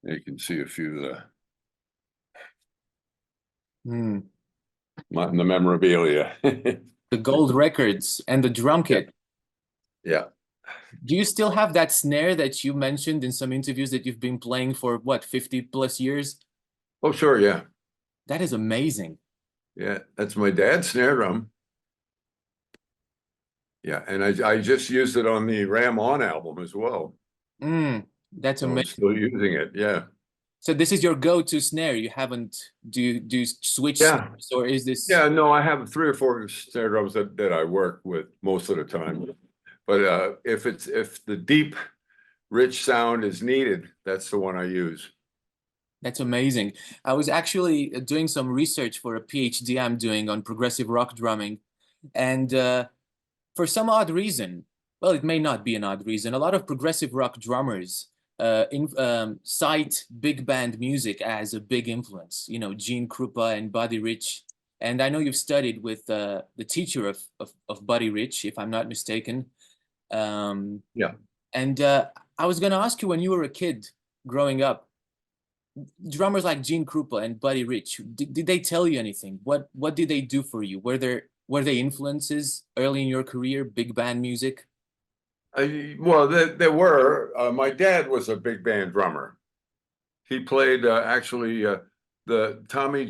You can see a few of Hmm. the memorabilia. The gold records and the drum Yeah. kit. Yeah. Do you still have that snare that you mentioned in some interviews that you've been playing for what, 50 plus years? Oh, sure. Yeah. That is amazing. Yeah. That's my dad's snare drum. Yeah. And I just used it on the Ram On album as well. That's So I'm amazing. still using it. Yeah. So this is your go-to snare. You haven't do you switch Yeah. snares, or is this Yeah. No, I have 3 or 4 snare drums that I work with most of the time. But if the deep, rich sound is needed, that's the one I use. That's amazing. I was actually doing some research for a PhD I'm doing on progressive rock drumming, and for some odd reason, well, it may not be an odd reason, a lot of progressive rock drummers cite big band music as a big influence. You know, Gene Krupa and Buddy Rich. And I know you've studied with the teacher of Buddy Rich, if I'm not mistaken. Yeah. And I was going to ask you, when you were a kid growing up, drummers like Gene Krupa and Buddy Rich, did they tell you anything? What did they do for you? Were they influences early in your career, big band music? Well, there were. My dad was a big band drummer. He played actually the Tommy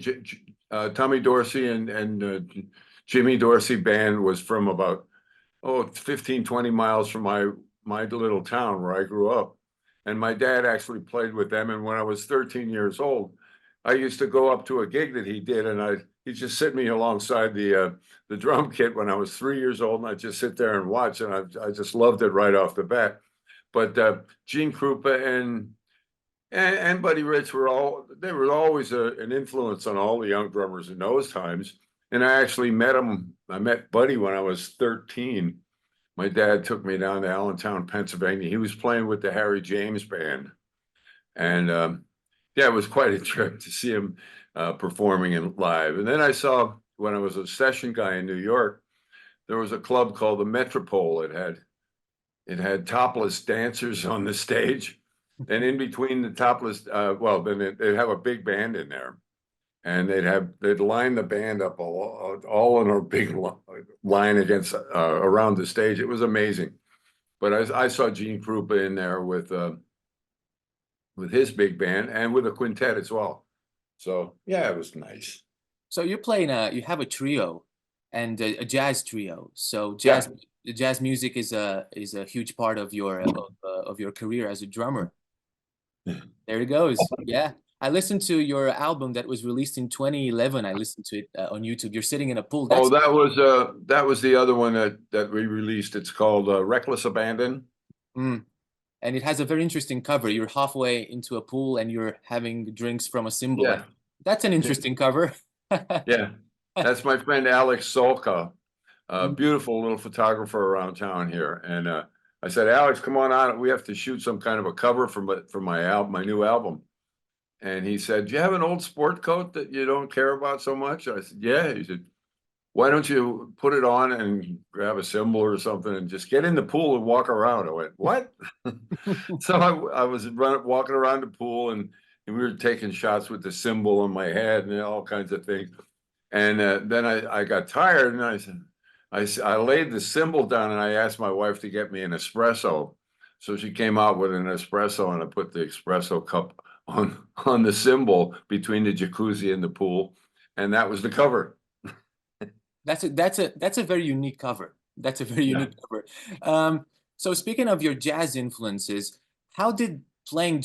Dorsey and Jimmy Dorsey band was from about 15, 20 miles from my little town where I grew up. And my dad actually played with them. And when I was 13 years old, I used to go up to a gig that he did, and he'd just sit me alongside the drum kit when I was 3 years old, and I'd just sit there and watch, and I just loved it right off the bat. But Gene Krupa and Buddy Rich were always an influence on all the young drummers in those times. And I actually met him. I met Buddy when I was 13. My dad took me down to Allentown, Pennsylvania. He was playing with the Harry James band. And yeah, it was quite a trip to see him performing in live. And then I saw, when I was a session guy in New York, there was a club called the Metropole. It had topless dancers on the stage. And in between the topless, then they'd have a big band in there. And they'd line the band up all in a big line against around the stage. It was amazing. But I saw Gene Krupa in there with his big band and with a quintet as well. So yeah, it was nice. So you have a trio and a jazz trio. So Yeah. jazz music is a huge part of your career as a drummer. There it goes. Yeah. I listened to your album that was released in 2011. I listened to it on YouTube. You're sitting in a pool. Oh, that was the other one that we released. It's called Reckless Abandon. And it has a very interesting cover. You're halfway into a pool and you're having drinks from a cymbal. Yeah. That's an interesting cover. Yeah. That's my friend Alex Solka, a beautiful little photographer around town here. And I said, Alex, come on out. We have to shoot some kind of a cover for my new album. And he said, do you have an old sport coat that you don't care about so much? I said, yeah. He said, why don't you put it on and grab a cymbal or something and just get in the pool and walk around? I went, what? So I was walking around the pool, and we were taking shots with the cymbal on my head and all kinds of things. And then I got tired, and I laid the cymbal down, and I asked my wife to get me an espresso. So she came out with an espresso, and I put the espresso cup on the cymbal between the jacuzzi and the pool, and that was the cover. That's a very unique cover. That's a very unique cover. So speaking of your jazz influences, how did listening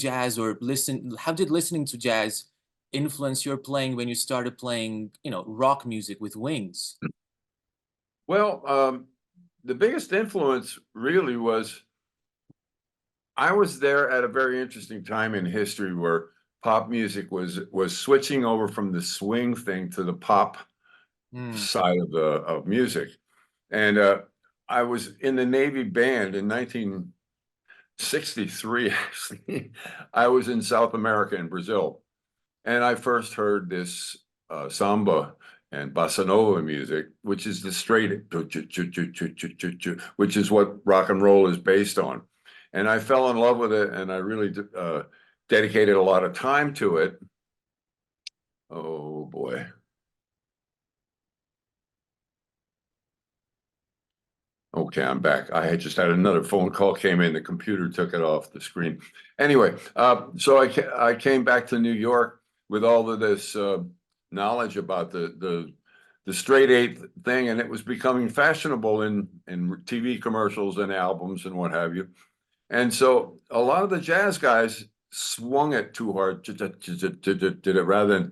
to jazz influence your playing when you started playing, rock music with Wings? Well, the biggest influence really was I was there at a very interesting time in history where pop music was switching over from the swing thing to the pop side of music. And I was in the Navy band in 1963, actually. I was in South America, in Brazil. And I first heard this samba and bossa nova music, which is the straight, which is what rock and roll is based on. and I fell in love with it, and I really dedicated a lot of time to it. Oh boy. Okay, I'm back. I had just had another phone call came in. The computer took it off the screen. Anyway, so I came back to New York with all of this knowledge about the straight eight thing, and it was becoming fashionable in TV commercials and albums and what have you. And so a lot of the jazz guys swung it too hard, did it rather than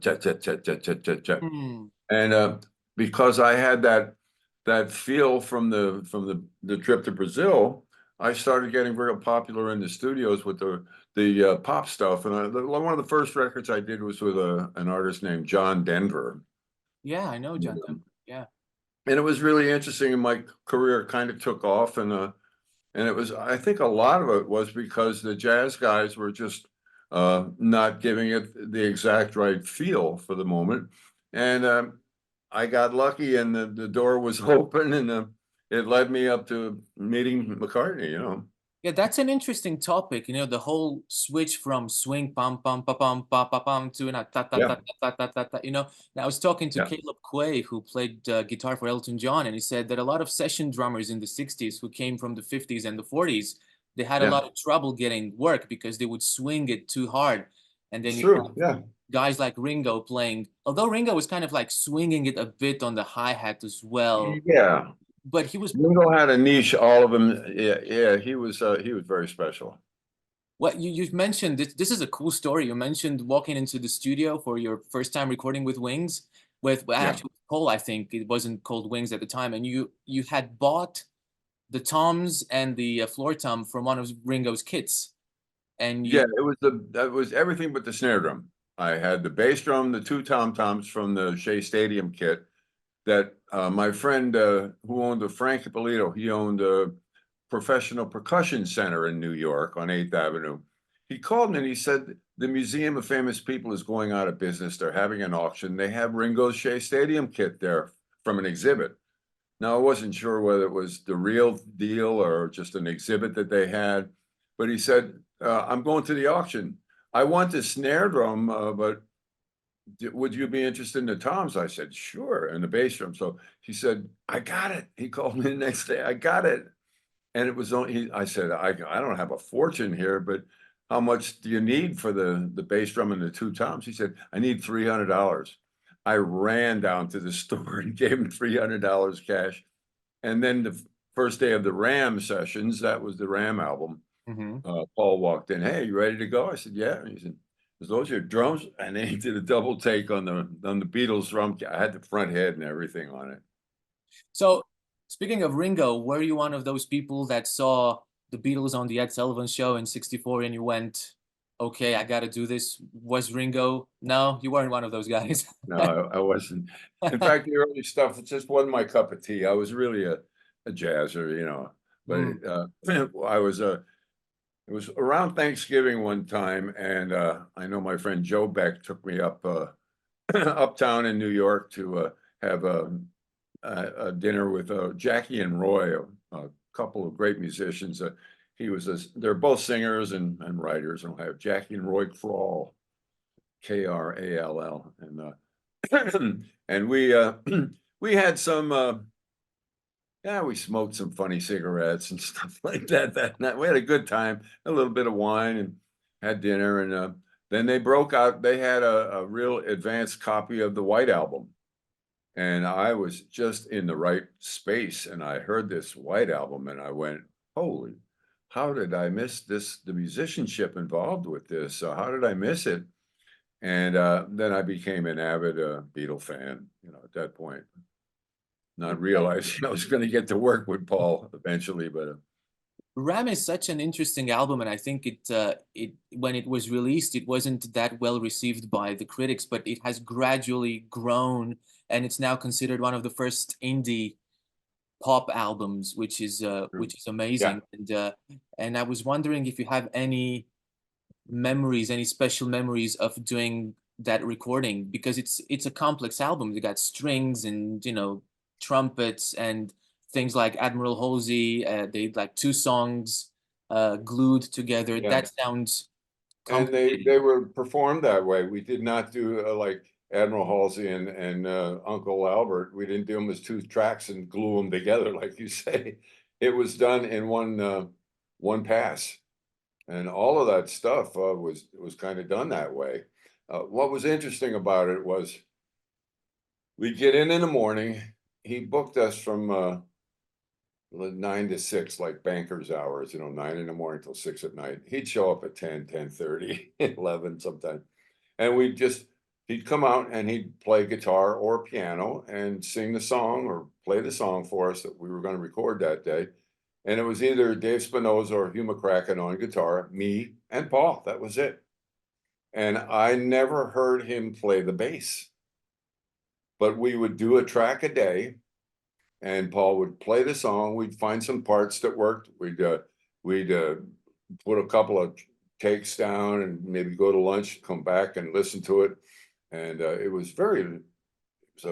Hmm. and because I had that feel from the trip to Brazil, I started getting real popular in the studios with the pop stuff. And one of the first records I did was with an artist named John Denver. Yeah, I know John Denver. Yeah. And it was really interesting. And my career kind of took off, and it was, I think a lot of it was because the jazz guys were just not giving it the exact right feel for the moment. And I got lucky, and the door was open, and it led me up to meeting McCartney, you know. Yeah, that's an interesting topic. The whole switch from swing pam pam pa pam pa pa pam to na ta ta ta Yeah, ta ta ta ta. And I was talking to yeah, Caleb Quay, who played guitar for Elton John, and he said that a lot of session drummers in the '60s who came from the '50s and the '40s, they had a yeah. lot of trouble getting work because they would swing it too hard. And then It's you true. have Yeah, guys like Ringo playing, although Ringo was kind of like swinging it a bit on the hi-hat as well, yeah. but he was Ringo had a niche. All of them. Yeah, yeah. He was very special. what you've mentioned. This is a cool story. You mentioned walking into the studio for your first time recording with Wings, with well, Yeah, actually Paul. I think it wasn't called Wings at the time, and you had bought the toms and the floor tom from one of Ringo's kits, and yeah. you That was everything but the snare drum. I had the bass drum, the two tom toms from the Shea Stadium kit. That my friend who owned the Frank Ippolito, he owned a professional percussion center in New York on 8th Avenue. He called me and he said, the Museum of Famous People is going out of business. They're having an auction. They have Ringo's Shea Stadium kit there from an exhibit. Now, I wasn't sure whether it was the real deal or just an exhibit that they had, but he said, I'm going to the auction. I want the snare drum, but would you be interested in the toms? I said, sure, and the bass drum. So he said, I got it. He called me the next day. I got it. And it was only, I said, I don't have a fortune here, but how much do you need for the bass drum and the two toms? He said, I need $300. I ran down to the store and gave him $300 cash. And then the first day of the Ram sessions, that was the Ram album. Mhm. Paul walked in. Hey, you ready to go? I said, yeah. And he said, "Is those your drums?" And then he did a double take on the Beatles drum. I had the front head and everything on it. So, speaking of Ringo, were you one of those people that saw the Beatles on the Ed Sullivan Show in '64 and you went, okay, I got to do this? Was Ringo? No, you weren't one of those guys. No, I wasn't. In fact, the early stuff, it just wasn't my cup of tea. I was really a jazzer, you know. But Mm. I was it was around Thanksgiving one time, and I know my friend Joe Beck took me up uptown in New York to have a dinner with Jackie and Roy, a couple of great musicians. They're both singers and writers, and I have Jackie and Roy Krall, Krall, and we had some yeah, we smoked some funny cigarettes and stuff like that night. We had a good time, a little bit of wine, and had dinner, and then they broke out. They had a real advanced copy of the White Album, and I was just in the right space, and I heard this White Album, and I went, holy, how did I miss this, the musicianship involved with this? How did I miss it? And then I became an avid Beatle fan, you know, at that point, not realizing I was going to get to work with Paul eventually, but Ram is such an interesting album, and I think it when it was released, it wasn't that well received by the critics, but it has gradually grown, and it's now considered one of the first indie pop albums, which is yeah. amazing. And I was wondering if you have any memories, any special memories of doing that recording, because it's a complex album. You got strings and trumpets and things like Admiral Halsey. They like two songs. glued together. Yeah. That sounds And complicated. they were performed that way. We did not do like Admiral Halsey and Uncle Albert. We didn't do them as two tracks and glue them together, like you say. It was done in one pass, and all of that stuff was kind of done that way. What was interesting about it was we get in the morning. He booked us from 9 to 6, like bankers hours, 9 in the morning till 6 at night. He'd show up at 10, 10:30, 11 sometimes. And he'd come out and he'd play guitar or piano and sing the song or play the song for us that we were going to record that day. And it was either Dave Spinoza or Hugh McCracken on guitar, me and Paul. That was it. And I never heard him play the bass. But we would do a track a day, and Paul would play the song. We'd find some parts that worked. We'd put a couple of takes down and maybe go to lunch, come back and listen to it. And it was a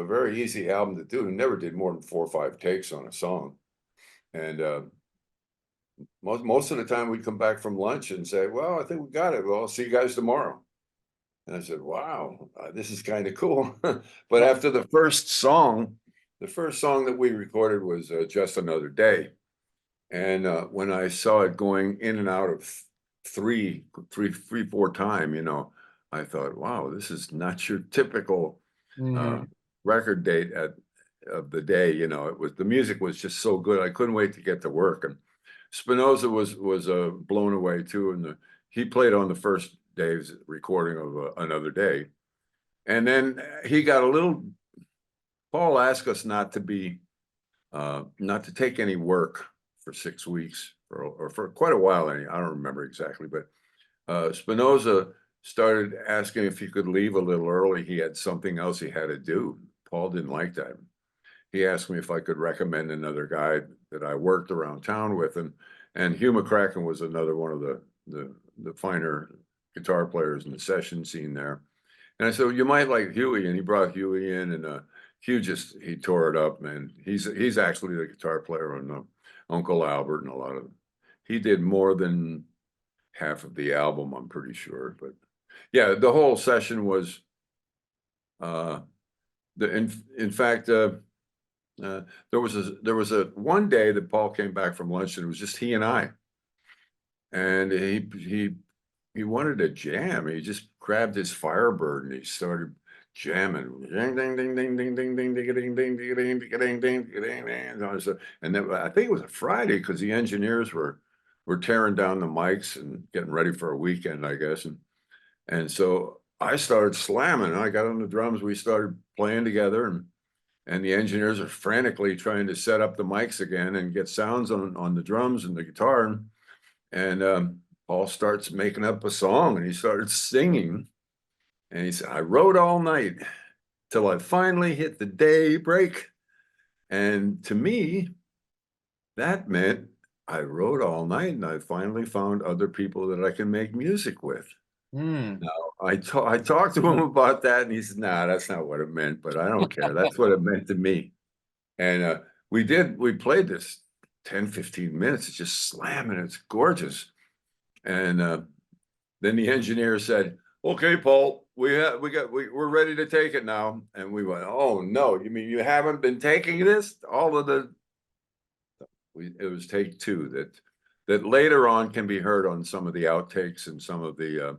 very easy album to do. We never did more than 4 or 5 takes on a song. And most of the time we'd come back from lunch and say, well, I think we got it. Well, I'll see you guys tomorrow. And I said, wow, this is kind of cool. But after the first song that we recorded was Just Another Day. And when I saw it going in and out of three, 4 time, I thought, wow, this is not your typical record date of the day. The music was just so good. I couldn't wait to get to work. And Spinoza was blown away too. And he played on the first Dave's recording of Another Day. And then he got Paul asked us not to take any work for 6 weeks or for quite a while. I don't remember exactly, but Spinoza started asking if he could leave a little early. He had something else he had to do. Paul didn't like that. He asked me if I could recommend another guy that I worked around town with, and Hugh McCracken was another one of the finer guitar players in the session scene there. And I said, well, you might like Huey, and he brought Huey in, and Hugh he tore it up, man. He's actually the guitar player on Uncle Albert and a lot of. He did more than half of the album, I'm pretty sure. But yeah, the whole session was. In fact, there was a one day that Paul came back from lunch and it was just he and I, and he wanted to jam. He just grabbed his Firebird and he started jamming. Ding ding ding ding ding ding ding ding ding ding ding ding ding ding. And then I think it was a Friday because the engineers were tearing down the mics and getting ready for a weekend, I guess. And so I started slamming. I got on the drums. We started playing together, and the engineers are frantically trying to set up the mics again and get sounds on the drums and the guitar. And Paul starts making up a song, and he started singing. And he said, I wrote all night till I finally hit the daybreak. And to me, that meant I wrote all night and I finally found other people that I can make music with. Now, I talked to him about that, and he said, nah, that's not what it meant, but I don't care. That's what it meant to me. And we played this 10, 15 minutes. It's just slamming. It's gorgeous. And then the engineer said, okay, Paul, we're ready to take it now. And we went, oh no, you mean you haven't been taking this? It was take 2 that later on can be heard on some of the outtakes and some of the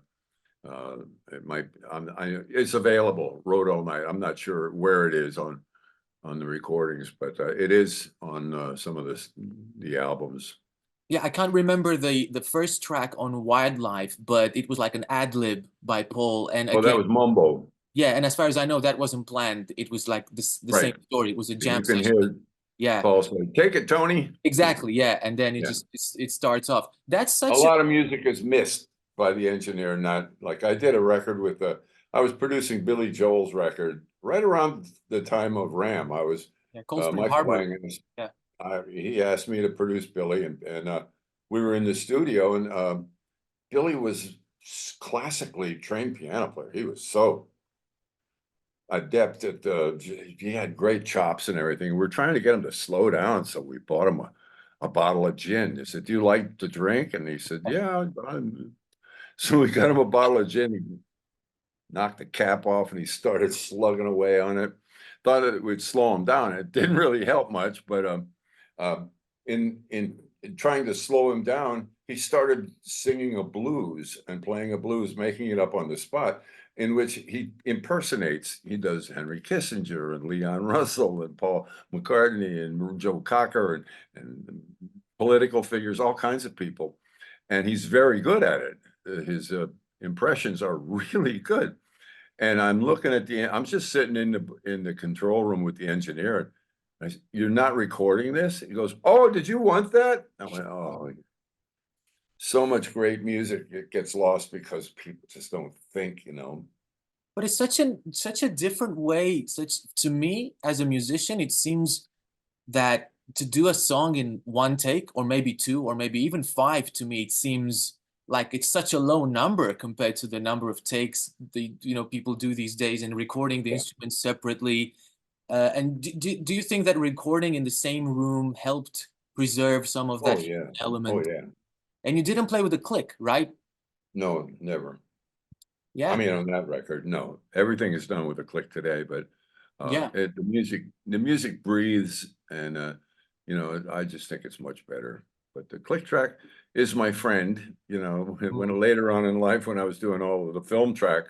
it's available. Wrote all night. I'm not sure where it is on the recordings, but it is on some of the albums. Yeah, I can't remember the first track on Wildlife, but it was like an ad lib by Paul. And Oh, that was Mumbo. Yeah, and as far as I know, that wasn't planned. It was like the same Right. story. It was a jam You can session. hear Yeah, Paul say, "Take it, Tony." exactly. Yeah, and then Yeah. it starts off. That's A such lot of music is missed by the engineer. Not like I did a record with I was producing Billy Joel's record right around the time of Ram. I was called Spring Michael Harbour. Lang, Yeah. he asked me to produce Billy, and we were in the studio, and Billy was classically trained piano player. He was so adept at he had great chops and everything. We're trying to get him to slow down, so we bought him a a bottle of gin. I said, "Do you like to drink?" And he said, "Yeah." So we got him a bottle of gin. He knocked the cap off and he started slugging away on it. Thought it would slow him down. It didn't really help much, but in trying to slow him down, he started singing a blues and playing a blues, making it up on the spot, in which he impersonates. He does Henry Kissinger and Leon Russell and Paul McCartney and Joe Cocker and political figures, all kinds of people. And he's very good at it. His impressions are really good. And I'm looking at I'm just sitting in the control room with the engineer. I said, "You're not recording this?" He goes, "Oh, did you want that?" I went, "Oh, so much great music, it gets lost because people just don't think, you know." But it's such a different way. Such to me as a musician, it seems that to do a song in one take, or maybe two, or maybe even five, to me, it seems like it's such a low number compared to the number of takes people do these days, and recording the Yeah. instruments separately. And do you think that recording in the same room helped preserve some of Oh that yeah. Oh element? yeah. And you didn't play with a click, right? No, never. I Yeah, mean, on that record, no. Everything is done with a click today, but yeah. the music breathes, and I just think it's much better. But the click track is my friend, when Mm. later on in life, when I was doing all of the film track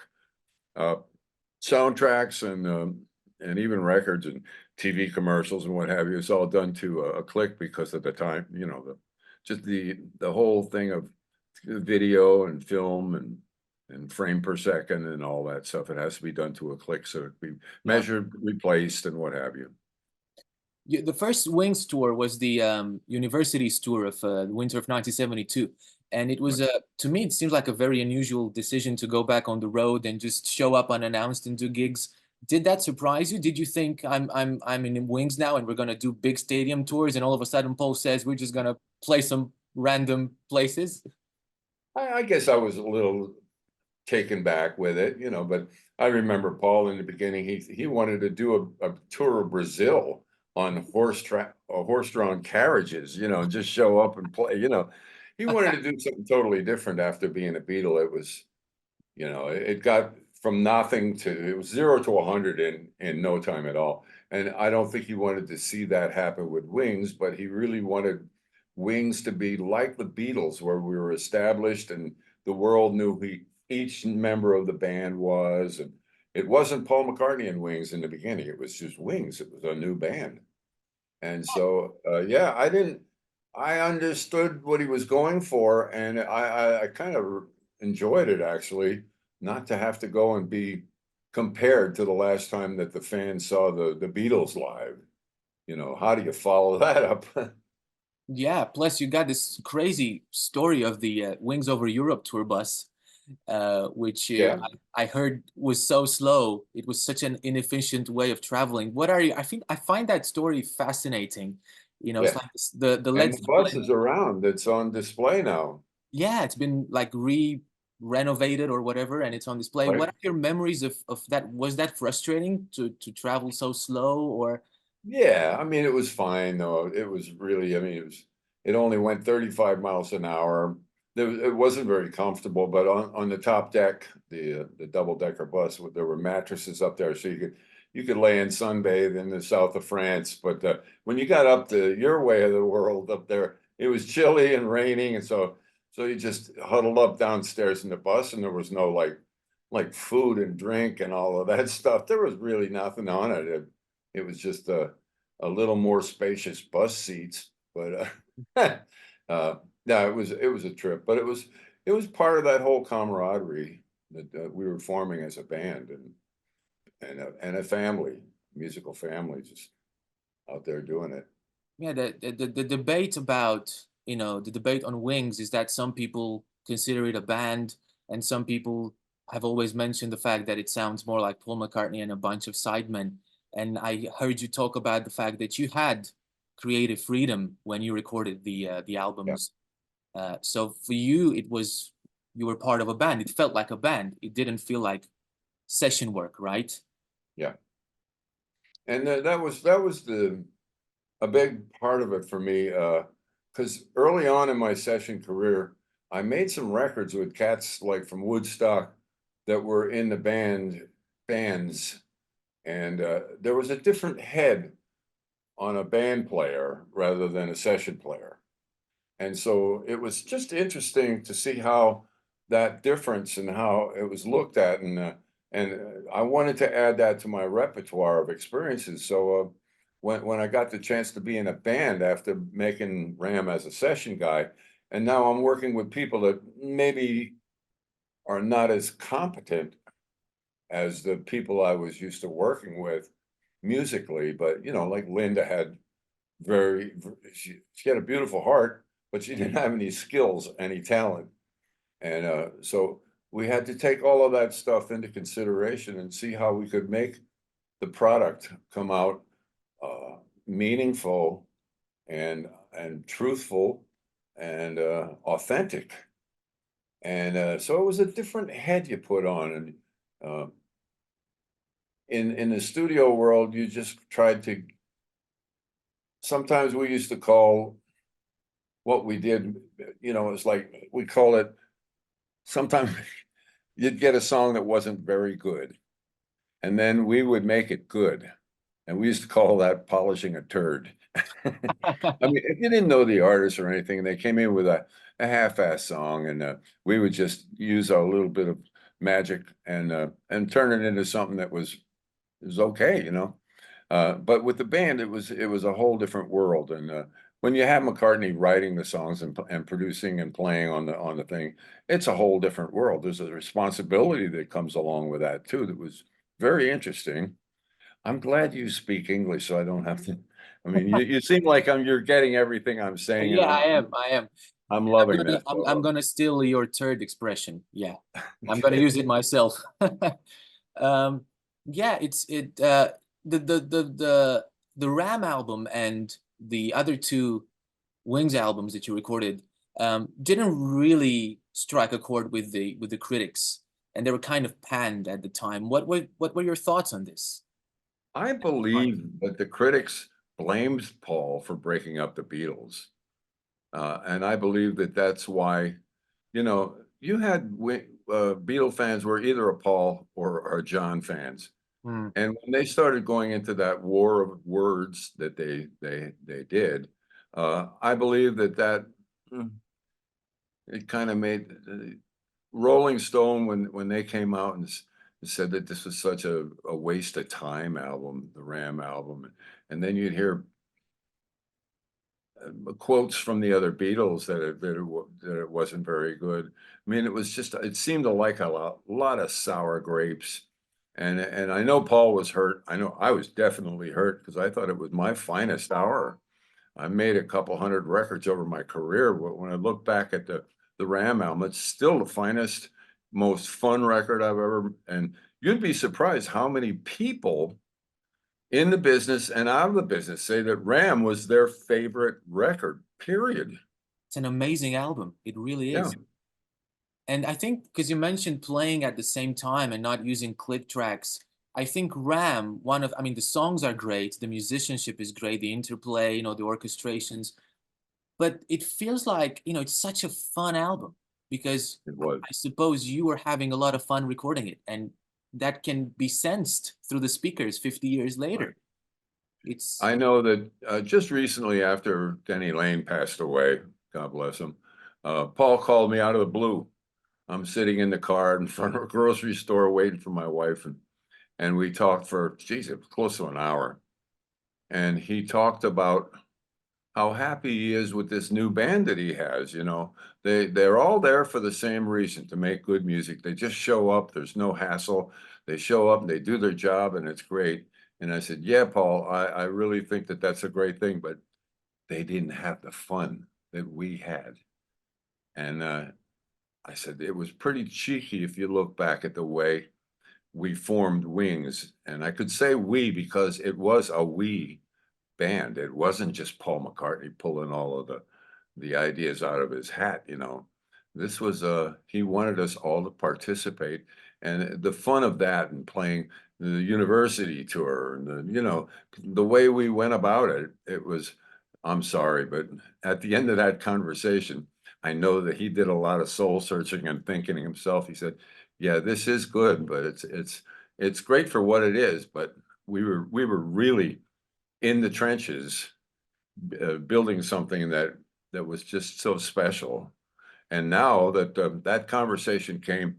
uh soundtracks and even records and TV commercials and what have you, it's all done to a click because of the time, just the whole thing of video and film and frame per second and all that stuff. It has to be done to a click so it can be Yeah. measured, replaced, and what have you. The first Wings tour was the Universities tour of the winter of 1972. And it was, to me, it seems like a very unusual decision to go back on the road and just show up unannounced and do gigs. Did that surprise you? Did you think I'm in Wings now and we're gonna do big stadium tours, and all of a sudden Paul says we're just gonna play some random places? I guess I was a little taken back with it, but I remember Paul in the beginning, he wanted to do a tour of Brazil on horse-drawn carriages, and just show up and play, he wanted to do something totally different after being a Beatle. It was, it got from nothing to, it was 0 to 100 in no time at all. And I don't think he wanted to see that happen with Wings, but he really wanted Wings to be like the Beatles, where we were established and the world knew who each member of the band was. And it wasn't Paul McCartney and Wings in the beginning. It was just Wings. It was a new band. And so, yeah, I understood what he was going for, and I kind of enjoyed it, actually, not to have to go and be compared to the last time that the fans saw the Beatles live. How do you follow that up? Yeah, plus you got this crazy story of the Wings Over Europe tour bus, which Yeah, I heard was so slow. It was such an inefficient way of traveling. What are you? I find that story fascinating. It's yeah. like the And Led the bus is Zeppelin. around. It's on display now, Yeah, it's been like renovated or whatever, and it's on display. right? What are your memories of that? Was that frustrating to travel so slow, or? Yeah, I mean, it was fine though. It was really, I mean, it only went 35 miles an hour. It wasn't very comfortable, but on the top deck, the double decker bus, there were mattresses up there, so you could lay and sunbathe in the south of France. But when you got up to your way of the world up there, it was chilly and raining, and so you just huddled up downstairs in the bus, and there was no like food and drink and all of that stuff. There was really nothing on it. It was just a little more spacious bus seats, but no, it was a trip, but it was part of that whole camaraderie that we were forming as a band and a family, musical family, just out there doing it. Yeah, the debate about, the debate on Wings is that some people consider it a band, and some people have always mentioned the fact that it sounds more like Paul McCartney and a bunch of sidemen. And I heard you talk about the fact that you had creative freedom when you recorded the Yeah, albums. So for you, you were part of a band. It felt like a band. It didn't feel like session work, right? yeah, and that was a big part of it for me. because early on in my session career, I made some records with cats like from Woodstock that were in the bands, and there was a different head on a band player rather than a session player. And so it was just interesting to see how that difference and how it was looked at, and I wanted to add that to my repertoire of experiences. So when I got the chance to be in a band after making Ram as a session guy, and now I'm working with people that maybe are not as competent as the people I was used to working with musically, but like Linda had she had a beautiful heart, but she didn't have any skills, any talent. And so we had to take all of that stuff into consideration and see how we could make the product come out meaningful and truthful and authentic. And so it was a different head you put on. And uh, in the studio world, you just tried to. Sometimes we used to call what we did, it's like we call it. Sometimes you'd get a song that wasn't very good, and then we would make it good. And we used to call that polishing a turd. I mean, if you didn't know the artist or anything, and they came in with a half-ass song, and we would just use our little bit of magic and turn it into something that was okay. But with the band, it was a whole different world. And when you have McCartney writing the songs and producing and playing on the thing, it's a whole different world. There's a responsibility that comes along with that too. That was very interesting. I'm glad you speak English, so I don't have to. I mean, you seem like you're getting everything I'm saying, and Yeah, I am. I am. I'm I'm loving gonna that. I'm gonna steal your third expression. Yeah, I'm gonna use it myself. Um, yeah, the Ram album and the other two Wings albums that you recorded didn't really strike a chord with the critics, and they were kind of panned at the time. What were your thoughts on this? I believe that the critics blamed Paul for breaking up the Beatles. And I believe that that's why, you had Beatle fans were either a Paul or a John fans. Hmm. And when they started going into that war of words that they did, I believe that mm, it kind of made Rolling Stone when they came out and said that this was such a waste of time album, the Ram album, and then you'd hear quotes from the other Beatles that it wasn't very good. I mean, it seemed like a lot of sour grapes. And I know Paul was hurt. I know I was definitely hurt because I thought it was my finest hour. I made a couple hundred records over my career, but when I look back at the Ram album, it's still the finest, most fun record I've ever. And you'd be surprised how many people in the business and out of the business say that Ram was their favorite record, period. It's an amazing album. It really Yeah, is. And I think because you mentioned playing at the same time and not using click tracks, I think Ram, I mean, the songs are great, the musicianship is great, the interplay, the orchestrations, but it feels like, it's such a fun album because it was. I suppose you were having a lot of fun recording it, and that can be sensed through the speakers 50 years Right. later. It's, I know that just recently after Denny Lane passed away, God bless him, Paul called me out of the blue. I'm sitting in the car in front of a grocery store waiting for my wife, and we talked for, geez, it was close to an hour. And he talked about how happy he is with this new band that he has. They're all there for the same reason, to make good music. They just show up, there's no hassle. They show up and they do their job, and it's great. And I said, yeah, Paul, I really think that that's a great thing, but they didn't have the fun that we had. And I said it was pretty cheeky if you look back at the way we formed Wings. And I could say we because it was a we band. It wasn't just Paul McCartney pulling all of the ideas out of his hat. This was he wanted us all to participate, and the fun of that and playing the university tour and the way we went about it, it was I'm sorry, but at the end of that conversation, I know that he did a lot of soul searching and thinking himself. He said, "Yeah, this is good, but it's great for what it is." But we were really in the trenches, building something that was just so special. And now that that conversation came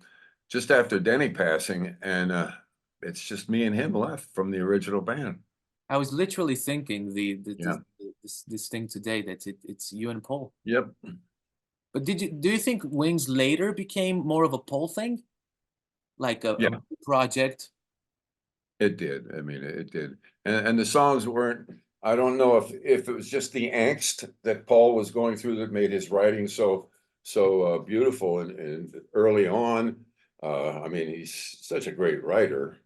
just after Denny passing, and it's just me and him left from the original band. I was literally thinking Yeah. this thing today that it's you and Paul. Yep. But do you think Wings later became more of a Paul thing, like a Yeah. project? It did. I mean, it did. And the songs weren't, I don't know if it was just the angst that Paul was going through that made his writing so beautiful and early on. I mean, he's such a great writer,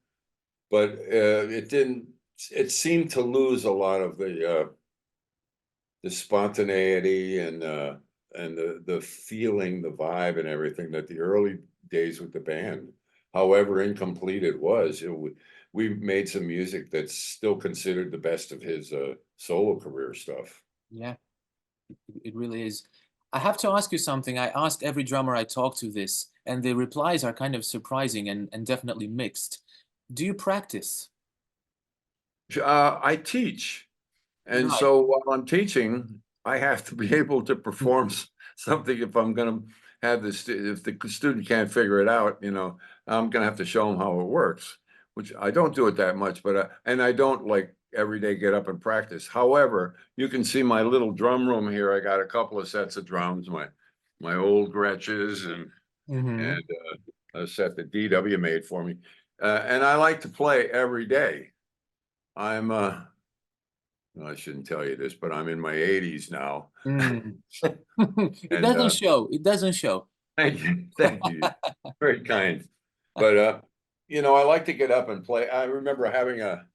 but it seemed to lose a lot of the spontaneity and the feeling, the vibe and everything that the early days with the band, however incomplete it was, we made some music that's still considered the best of his solo career stuff. Yeah, it really is. I have to ask you something. I ask every drummer I talk to this, and the replies are kind of surprising and definitely mixed. Do you practice? I teach. And Right. so while I'm teaching, I have to be able to perform something if I'm going to have this, if the student can't figure it out, I'm going to have to show them how it works, which I don't do it that much, but, and I don't like every day get up and practice. However, you can see my little drum room here. I got a couple of sets of drums, my old Gretches Mm-hmm. and a set that DW made for me. And I like to play every day. I'm, well, I shouldn't tell you this, but I'm in my 80s now. Mm. It And doesn't show. It doesn't show. thank you, thank you. Very kind. But I like to get up and play. I remember having a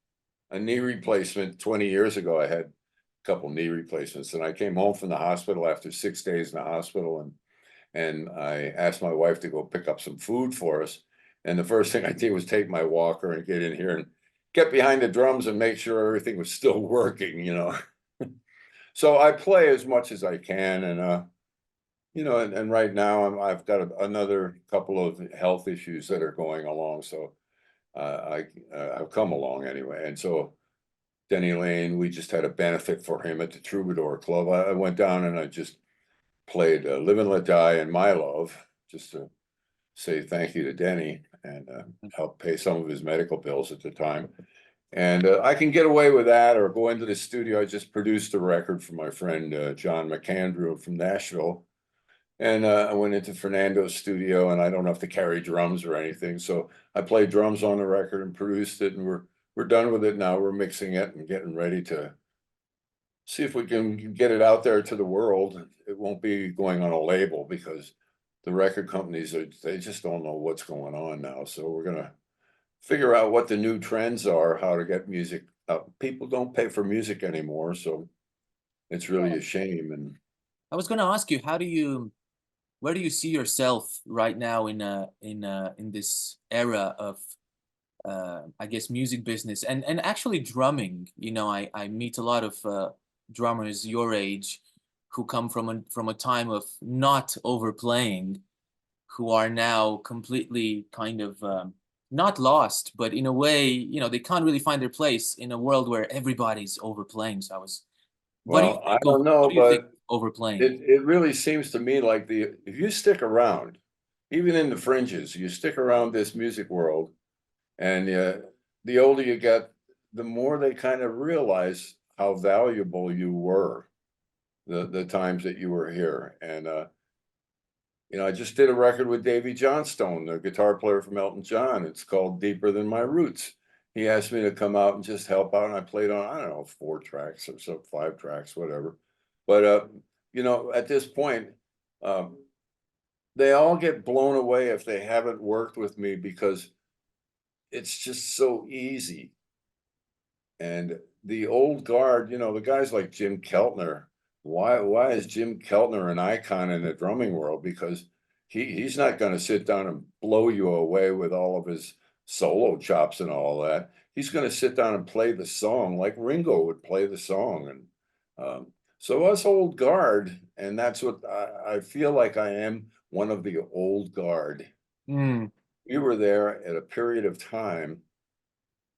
knee replacement 20 years ago. I had a couple knee replacements, and I came home from the hospital after 6 days in the hospital, and I asked my wife to go pick up some food for us. And the first thing I did was take my walker and get in here and get behind the drums and make sure everything was still working. So I play as much as I can, and right now I've got another couple of health issues that are going along. So I've come along anyway. And so Denny Lane, we just had a benefit for him at the Troubadour Club. I went down and I just played "Live and Let Die" and "My Love" just to say thank you to Denny and help pay some of his medical bills at the time. And I can get away with that or go into the studio. I just produced a record for my friend John McAndrew from Nashville. And I went into Fernando's studio, and I don't have to carry drums or anything. So I played drums on the record and produced it, and we're done with it now. We're mixing it and getting ready to see if we can get it out there to the world. It won't be going on a label because the record companies they just don't know what's going on now. So we're gonna figure out what the new trends are, how to get music up. People don't pay for music anymore, so it's really a shame. And I was going to ask you, where do you see yourself right now in this era of I guess music business and actually drumming? I meet a lot of drummers your age who come from a time of not overplaying, who are now completely kind of not lost, but in a way, they can't really find their place in a world where everybody's overplaying. So what do you well, I think of don't know, what do you think but of overplaying? it really seems to me like if you stick around, even in the fringes, you stick around this music world, and the older you get, the more they kind of realize how valuable you were the times that you were here. And I just did a record with Davy Johnstone, the guitar player from Elton John. It's called "Deeper Than My Roots." He asked me to come out and just help out, and I played on, I don't know, 4 tracks or so, 5 tracks, whatever. But at this point, um, they all get blown away if they haven't worked with me because it's just so easy. And the old guard, the guys like Jim Keltner, why is Jim Keltner an icon in the drumming world? Because he's not going to sit down and blow you away with all of his solo chops and all that. He's going to sit down and play the song like Ringo would play the song. And So us old guard, and that's what I feel like I am one of the old guard. Mm, We were there at a period of time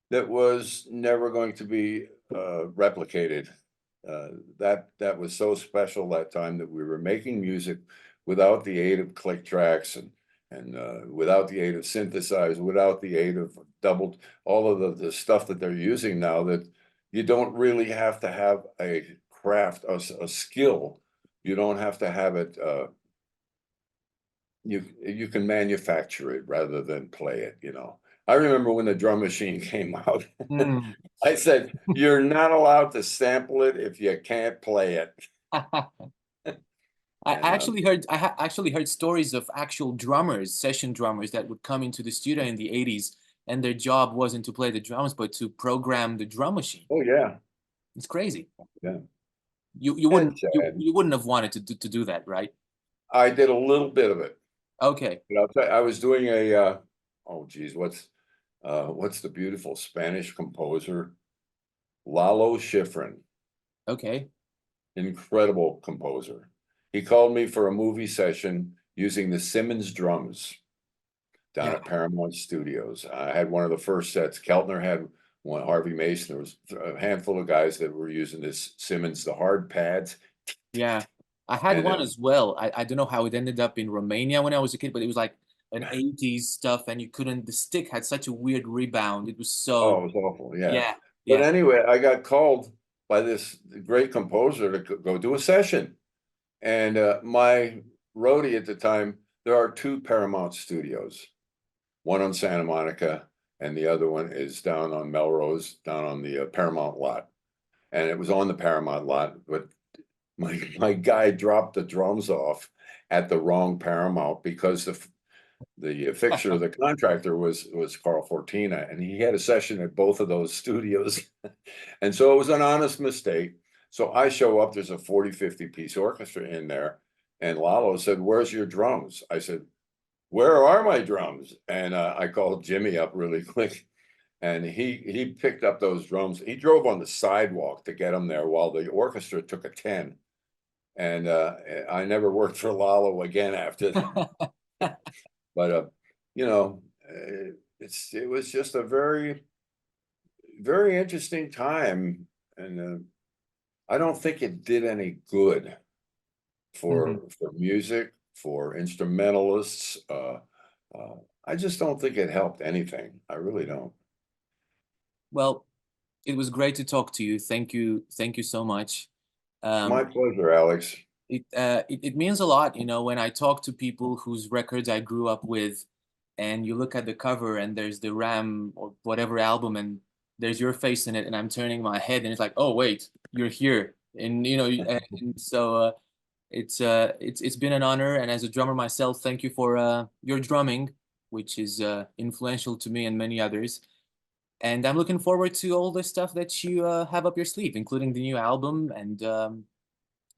that was never going to be replicated. That was so special that time that we were making music without the aid of click tracks and without the aid of synthesizer, without the aid of doubled all of the stuff that they're using now that you don't really have to have a craft, a skill. You don't have to have it. You can manufacture it rather than play it, you know. I remember when the drum machine came out, mm. I said, "You're not allowed to sample it if you can't play it." I And actually heard stories of actual drummers, session drummers that would come into the studio in the 80s and their job wasn't to play the drums but to program the drum machine. oh yeah, It's crazy. yeah. You wouldn't It's sad. you wouldn't have wanted to do that, right? I did a little bit of it, Okay. but I'll tell you, I was doing a oh geez, what's the beautiful Spanish composer Lalo Schifrin, Okay. incredible composer. He called me for a movie session using the Simmons drums down Yeah. at Paramount Studios. I had one of the first sets. Keltner had one, Harvey Mason. There was a handful of guys that were using this Simmons, the hard pads. Yeah. I had And one as well. I don't know how it ended up in Romania when I was a kid, but it was like an 80s stuff and you couldn't the stick had such a weird rebound. It was oh, so it was awful. Yeah. yeah. But Yeah. anyway, I got called by this great composer to go do a session. And my roadie at the time, there are two Paramount studios, one on Santa Monica, and the other one is down on Melrose, down on the Paramount lot. And it was on the Paramount lot, but my guy dropped the drums off at the wrong Paramount because the fixture, the contractor was Carl Fortina, and he had a session at both of those studios. And so it was an honest mistake. So I show up, there's a 40, 50 piece orchestra in there. And Lalo said, "Where's your drums?" I said, "Where are my drums?" And I called Jimmy up really quick. And he picked up those drums. He drove on the sidewalk to get them there while the orchestra took a 10. And I never worked for Lalo again after that. But you know, it was just a very, very interesting time. And I don't think it did any good Mhm. for music, for instrumentalists. Uh, I just don't think it helped anything. I really don't. Well, it was great to talk to you. Thank you so much. My Um, pleasure, Alex. it means a lot, you know, when I talk to people whose records I grew up with, and you look at the cover and there's the Ram or whatever album, and there's your face in it, and I'm turning my head, and it's like, oh wait, you're here, and you know, and so it's been an honor, and as a drummer myself, thank you for your drumming, which is influential to me and many others. And I'm looking forward to all the stuff that you have up your sleeve, including the new album.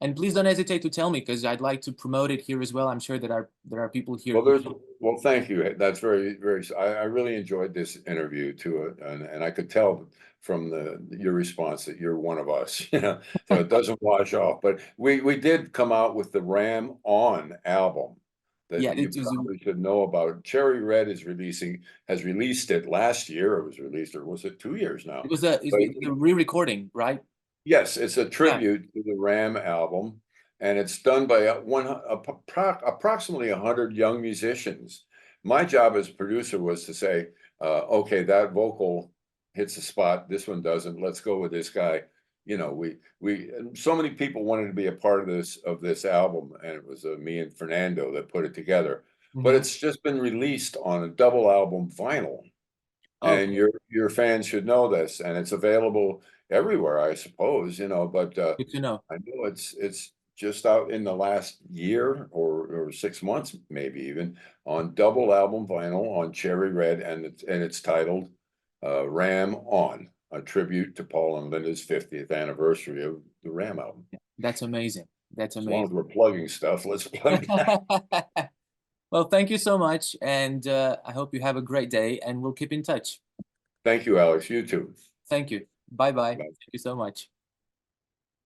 And please don't hesitate to tell me because I'd like to promote it here as well. I'm sure that there are people here Well, who. well, thank you. That's very, very, I really enjoyed this interview too. And I could tell from your response that you're one of us, you know, so it doesn't wash off. But we did come out with the Ram On album Yeah, that you it was probably should know about. Cherry Red has released it last year. It was released, or was it 2 years now? But it's a re-recording, right? yes, it's a Yeah. tribute to the Ram album, and it's done by approximately 100 young musicians. My job as producer was to say, okay, that vocal hits the spot, this one doesn't. Let's go with this guy. You know, so many people wanted to be a part of this album, and it was me and Fernando that put it together. But Hmm. it's just been released on a double album vinyl. And Okay, your fans should know this, and it's available everywhere, I suppose, you know, but good to know. I know it's just out in the last year or 6 months, maybe even, on double album vinyl on Cherry Red, and it's titled Ram On, a tribute to Paul and Linda's 50th anniversary of the Ram album. That's amazing. That's As long as amazing. we're plugging stuff, let's plug that. Well, thank you so much, and I hope you have a great day, and we'll keep in touch. Thank you, Alex. You too. Thank you. Bye bye. Bye. Thank you so much.